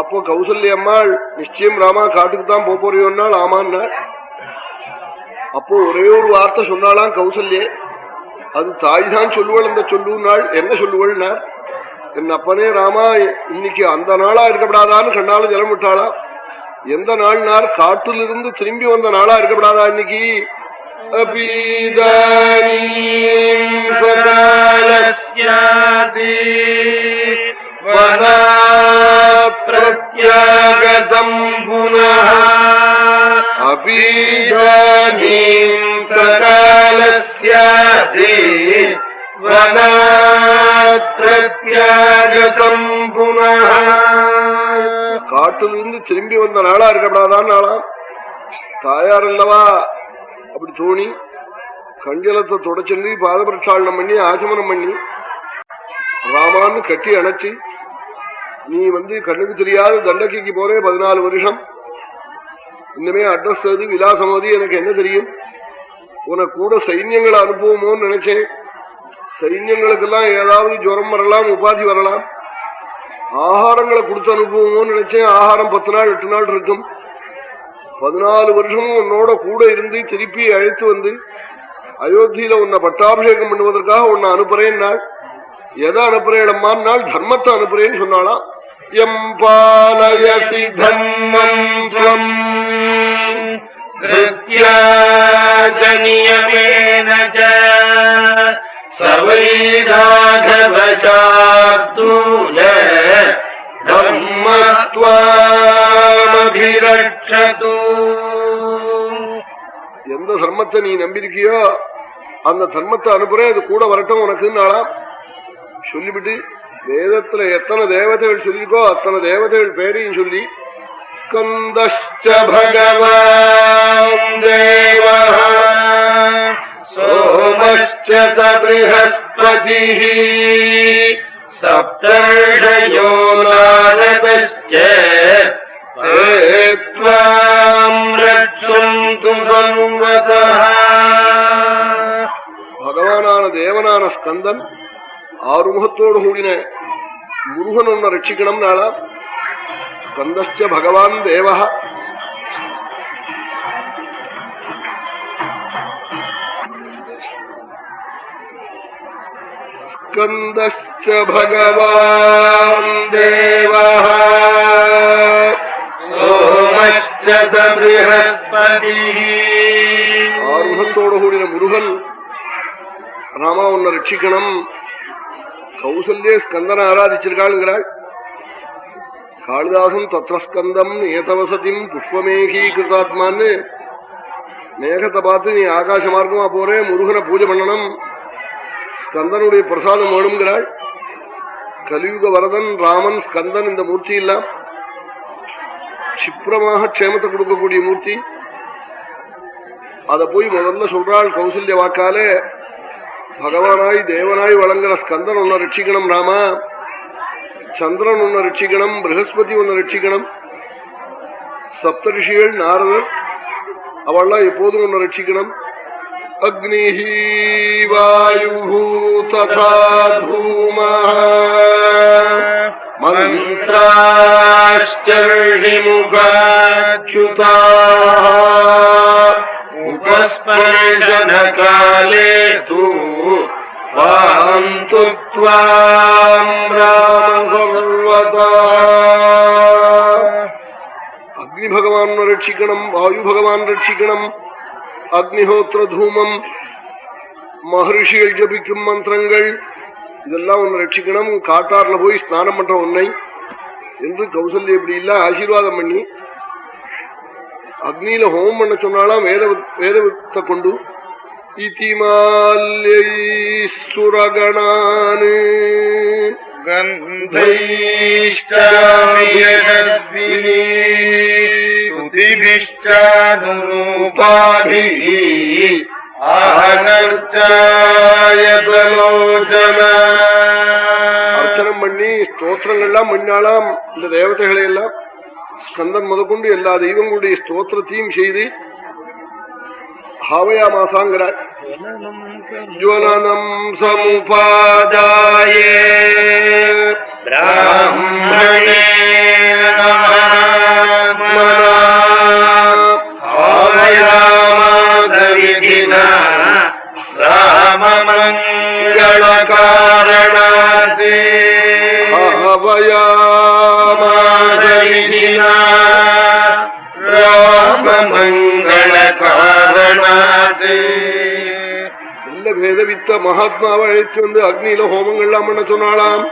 அப்போ கௌசல்ய அம்மாள் நிச்சயம் ராமா காட்டுக்கு தான் போறியோன்னாள். ஆமான்னாள். அப்போ ஒரே ஒரு வார்த்தை சொன்னாலாம் கௌசல்யே, அது தாய் தான் சொல்லுவள். அந்த சொல்லுனாள். என்ன சொல்லுவள்னா, என் அப்பனே ராமா இன்னைக்கு அந்த நாளா இருக்கப்படாதான்னு கண்ணால ஜலம் விட்டாளா. எந்த நாள்னார், காட்டிலிருந்து திரும்பி வந்த நாளா இருக்கப்படாதா இன்னைக்கு. பிரத்யாகதம் புனः அபீதானீம் சகாலஸ்யாதி வனாத் பிரத்யாகதம் புனः. காட்டிலிருந்து திரும்பி வந்த நாளா இருக்கப்படாதான் நாளாம். தாயார் அல்லவா அப்படி தோணி கஞ்சலத்தை தொடச்செல்லி பாத பிரட்சாளனம் பண்ணி ஆச்சமனம் பண்ணி ராமான்னு கட்டி அணைச்சி, நீ கண்ணுக்கு தெரியாத தண்டக்கைக்கு போறே 14 வருஷம், இன்னுமே அட்ரஸ் அது விலாசமதி எனக்கு என்ன தெரியும். உனக்கு கூட சைன்யங்களை அனுப்புவோமோன்னு நினைச்சேன். சைன்யங்களுக்கெல்லாம் ஏதாவது ஜுரம் வரலாம், உபாதி வரலாம். ஆகாரங்களை கொடுத்து அனுப்புவோமோன்னு நினைச்சேன். ஆகாரம் 10 நாள் 8 நாள் இருக்கும். 14 வருஷமும் உன்னோட கூட இருந்து திருப்பி அழைத்து வந்து அயோத்தியில உன்னை பட்டாபிஷேகம் பண்ணுவதற்காக உன்னை அனுப்புறேன்னாள். எதை அனுப்புறேடம்மான்னாள், தர்மத்தை அனுப்புறேன்னு சொன்னாலாம். எம் பாலயசி தர்மம் கிருத்யாஜனியமேன சவைராகவசார்த்தூல தர்மத்வாமபிரக்ஷது. எந்த தர்மத்தை நீ நம்பிருக்கியோ அந்த தர்மத்தை அனுப்புறேன், அது கூட வரட்டும் உனக்குன்னாலாம். சொல்லிவிட்டு வேதத்துல எத்தனை தேவதைகள் சொல்லிருக்கோ அத்தனை தேவதைகள் பேரையும் சொல்லி, ஸ்கந்தஸ்ச பகவான் தேவः சோமஸ்ச ப்ரஹஸ்பதிः சப்தர்ஷயோ நாரதஸ்ச த்வாம் ரக்ஷந்து சர்வதः. பகவானான தேவனான ஸ்கந்தன் ஆறுமுகத்தோடு கூடின முருகன் ஒன்ன ரட்சிக்கணும் நாளா. ஸ்கந்தஸ்ச பகவான் தேவः ஸ்கந்தஸ்ச பகவான் தேவः சோமஸ்ச ப்ரஹஸ்பதிः. ஆறுமுகத்தோடு கூடின முருகன் ராமா உன்னை ரட்சிக்கணும். கௌசல்யே ஸ்கந்தனை ஆராதிச்சிருக்காளுங்கிறாள். காளிதாசன் தத்ரஸ்கந்தம் ஏதவசதிம் புஷ்பமேகி கிருதாத்மான்னு மேகத்தை பார்த்து நீ ஆகாச மார்க்கமா போறே, முருகனை பூஜை பண்ணணும், ஸ்கந்தனுடைய பிரசாதம் வேணுங்கிறாள். கலியுக வரதன் ராமன் ஸ்கந்தன் இந்த மூர்த்தி இல்ல, சிப்ரமாக க்ஷேமத்தை கொடுக்கக்கூடிய மூர்த்தி. அத போய் முதல்ல சொல்றாள் கௌசல்ய வாக்காலே, பகவானாய் தேவனாய் வழங்குற ஸ்கந்தன் ஒன்ன ரட்சிக்கணும் ராமா, சந்திரன் ஒன்ன ரட்சிக்கணும், ப்ரஹஸ்பதி ஒன்ன ரட்சிக்கணும், சப்தரிஷிகள் நாரதர் அவள்லாம் எப்போதும் ஒன்ன ரட்சிக்கணும். அக்னிஹி வாயு ததா தூமः மந்த்ராஷ்சர்ஷிமுகாச்யுதாः உபஸ்பர்ஷனகாலே தூ வாந்து த்வாம் ராம சர்வதா. அக்னி பகவான் ரட்சிக்கணும், வாயு பகவான் ரட்சிக்கணும், அக்னிஹோத்திர தூமம், மகர்ஷிகள் ஜபிக்கும் மந்திரங்கள் இதெல்லாம் ஒன்னு ரட்சிக்கணும். காட்டார்ல போய் ஸ்நானம் பண்ற உன்னை என்று கௌசல்ய எப்படி இல்ல ஆசீர்வாதம் பண்ணி அக்னியில ஹோமம் பண்ண சொன்னாலாம். வேதத்தை கொண்டு இதிமால்யைஸ்சுரகணான் கந்தைஷ்டாமியஸ்வினீபிஷ்டானுரூபாபிஹி அர்ச்சனம் பண்ணி ஸ்தோத்திரங்கள்லாம் பண்ணாலாம். இந்த தேவதைகளை எல்லாம் ஸ்கந்தன் முதற்கொண்டு எல்லா தெய்வங்களுடைய ஸ்தோத்திரத்தையும் செய்து ஹாவயாமாசாங்கிறார். ஜ்வலனம் சமுபாதாயே பிராமணேன ராமமங்களகாரணாதே ஆவயாமாதவிதினா ராமமங்களகாரணாதே. நல்ல வேதவித்த மகாத்மாவை அழைத்து வந்து அக்னியில ஹோமங்கள்லாம் பண்ண சொன்னாலாம்.